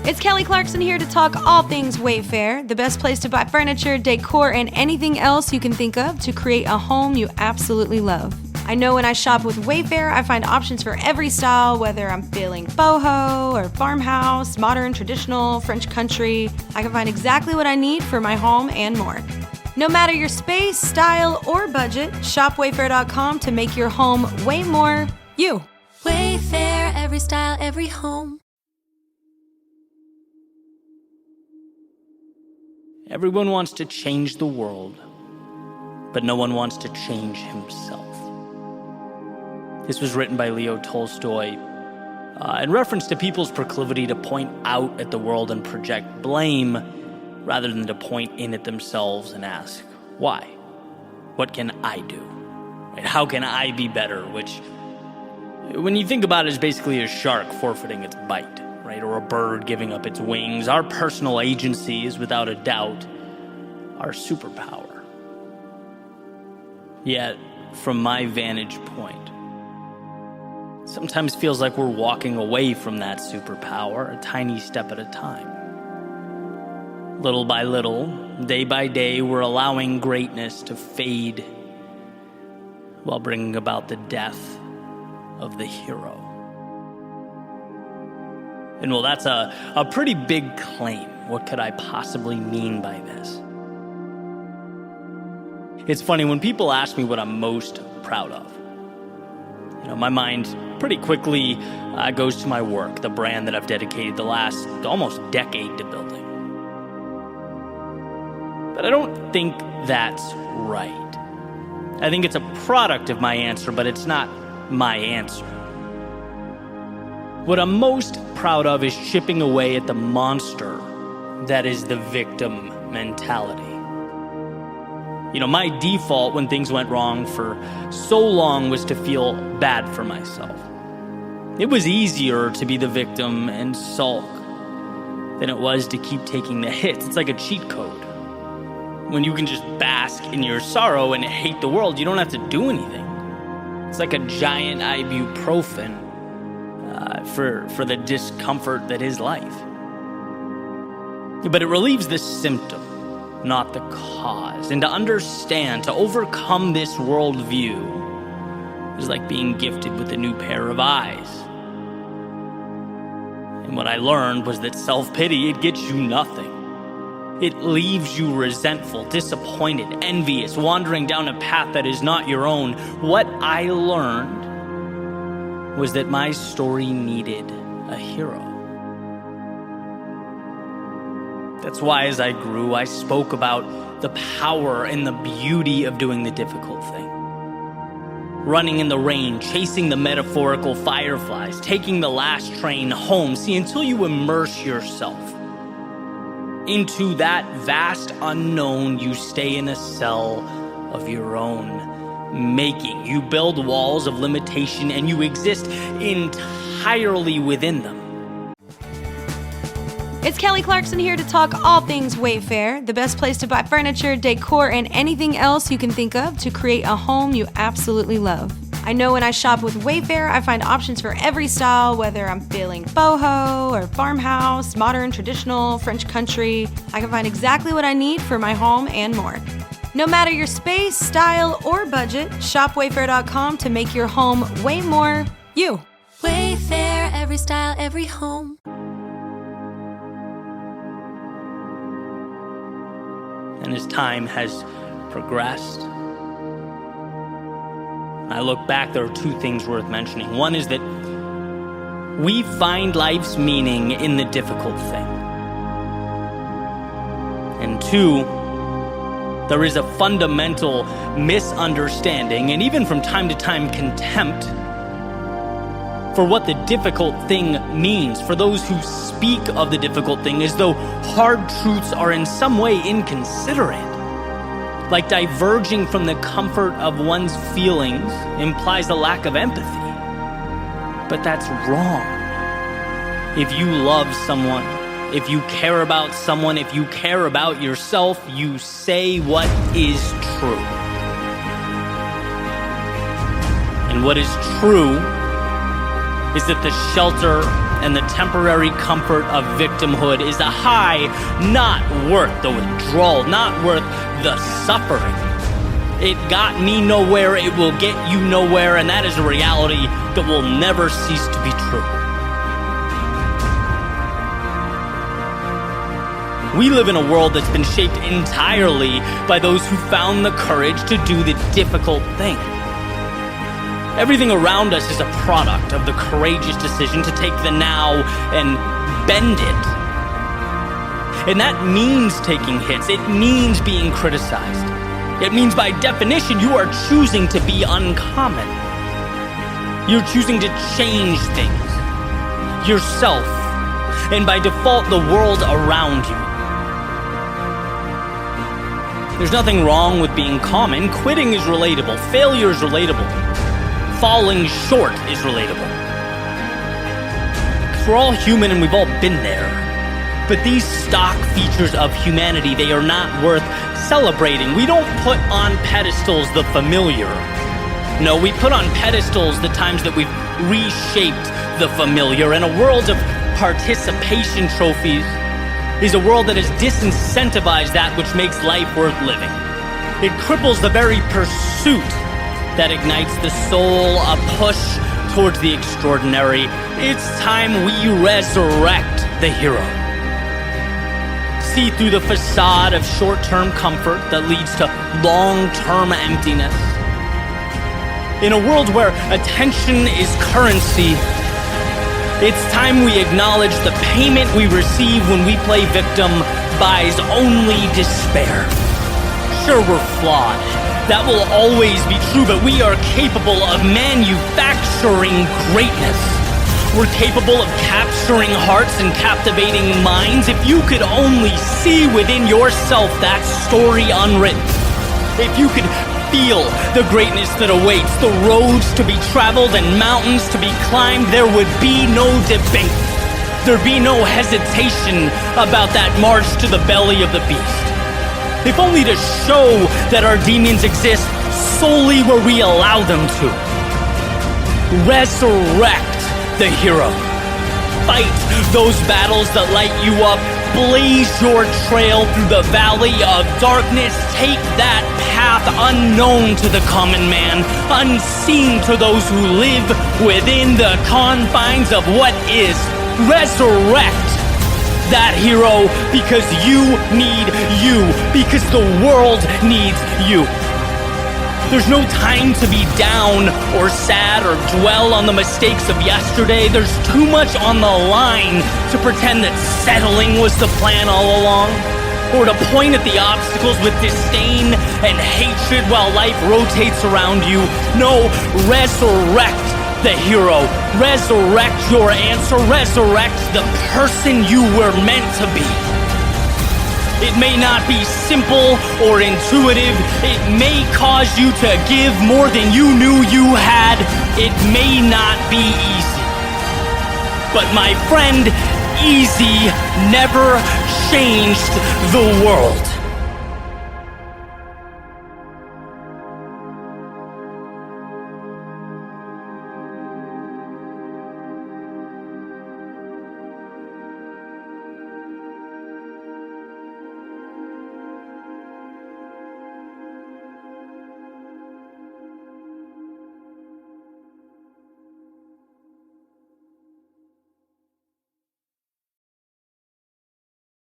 It's Kelly Clarkson here to talk all things Wayfair, the best place to buy furniture, decor, and anything else you can think of to create a home you absolutely love. I know when I shop with Wayfair, I find options for every style, whether I'm feeling boho or farmhouse, modern, traditional, French country. I can find exactly what I need for my home and more. No matter your space, style, or budget, shop Wayfair.com to make your home way more you. Wayfair, every style, every home. Everyone wants to change the world, but no one wants to change himself. This was written by Leo Tolstoy in reference to people's proclivity to point out at the world and project blame rather than to point in at themselves and ask, why? What can I do? Right? How can I be better? Which, when you think about it, is basically a shark forfeiting its bite. Right, or a bird giving up its wings. Our personal agency is without a doubt our superpower. Yet, from my vantage point, sometimes feels like we're walking away from that superpower a tiny step at a time. Little by little, day by day, we're allowing greatness to fade while bringing about the death of the hero. And well, that's a pretty big claim. What could I possibly mean by this? It's funny, when people ask me what I'm most proud of, my mind pretty quickly goes to my work, the brand that I've dedicated the last almost decade to building. But I don't think that's right. I think it's a product of my answer, but it's not my answer. What I'm most proud of is chipping away at the monster that is the victim mentality. My default when things went wrong for so long was to feel bad for myself. It was easier to be the victim and sulk than it was to keep taking the hits. It's like a cheat code. When you can just bask in your sorrow and hate the world, you don't have to do anything. It's like a giant ibuprofen for the discomfort that is life. But it relieves the symptom, not the cause. And to understand, to overcome this worldview is like being gifted with a new pair of eyes. And what I learned was that self-pity, it gets you nothing. It leaves you resentful, disappointed, envious, wandering down a path that is not your own. What I learned was that my story needed a hero. That's why as I grew, I spoke about the power and the beauty of doing the difficult thing. Running in the rain, chasing the metaphorical fireflies, taking the last train home. See, until you immerse yourself into that vast unknown, you stay in a cell of your own making. You build walls of limitation and you exist entirely within them. It's Kelly Clarkson here to talk all things Wayfair, the best place to buy furniture, decor, and anything else you can think of to create a home you absolutely love. I know when I shop with Wayfair, I find options for every style, whether I'm feeling boho or farmhouse, modern, traditional, French country. I can find exactly what I need for my home and more. No matter your space, style, or budget, shop Wayfair.com to make your home way more you. Wayfair, every style, every home. And as time has progressed, I look back, there are two things worth mentioning. One is that we find life's meaning in the difficult thing. And two, there is a fundamental misunderstanding and even from time to time contempt for what the difficult thing means, for those who speak of the difficult thing as though hard truths are in some way inconsiderate. Like diverging from the comfort of one's feelings implies a lack of empathy. But that's wrong. If you love someone, if you care about someone, if you care about yourself, you say what is true. And what is true is that the shelter and the temporary comfort of victimhood is a high not worth the withdrawal, not worth the suffering. It got me nowhere, it will get you nowhere, and that is a reality that will never cease to be true. We live in a world that's been shaped entirely by those who found the courage to do the difficult thing. Everything around us is a product of the courageous decision to take the now and bend it. And that means taking hits. It means being criticized. It means by definition you are choosing to be uncommon. You're choosing to change things, yourself, and by default the world around you. There's nothing wrong with being common. Quitting is relatable. Failure is relatable. Falling short is relatable. We're all human and we've all been there. But these stock features of humanity, they are not worth celebrating. We don't put on pedestals the familiar. No, we put on pedestals the times that we've reshaped the familiar. And a world of participation trophies is a world that has disincentivized that which makes life worth living. It cripples the very pursuit that ignites the soul, a push towards the extraordinary. It's time we resurrect the hero. See through the facade of short-term comfort that leads to long-term emptiness. In a world where attention is currency, it's time we acknowledge the payment we receive when we play victim buys only despair. Sure, we're flawed. That will always be true, but we are capable of manufacturing greatness. We're capable of capturing hearts and captivating minds. If you could only see within yourself that story unwritten. If you could feel the greatness that awaits, the roads to be traveled and mountains to be climbed, there would be no debate. There'd be no hesitation about that march to the belly of the beast. If only to show that our demons exist solely where we allow them to. Resurrect the hero. Fight those battles that light you up. Blaze your trail through the valley of darkness. Take that path unknown to the common man, unseen to those who live within the confines of what is. Resurrect that hero, because you need you, because the world needs you. There's no time to be down or sad or dwell on the mistakes of yesterday. There's too much on the line to pretend that settling was the plan all along, or to point at the obstacles with disdain and hatred while life rotates around you. No, resurrect the hero. Resurrect your answer. Resurrect the person you were meant to be. It may not be simple or intuitive. It may cause you to give more than you knew you had. It may not be easy. But my friend, easy never changed the world.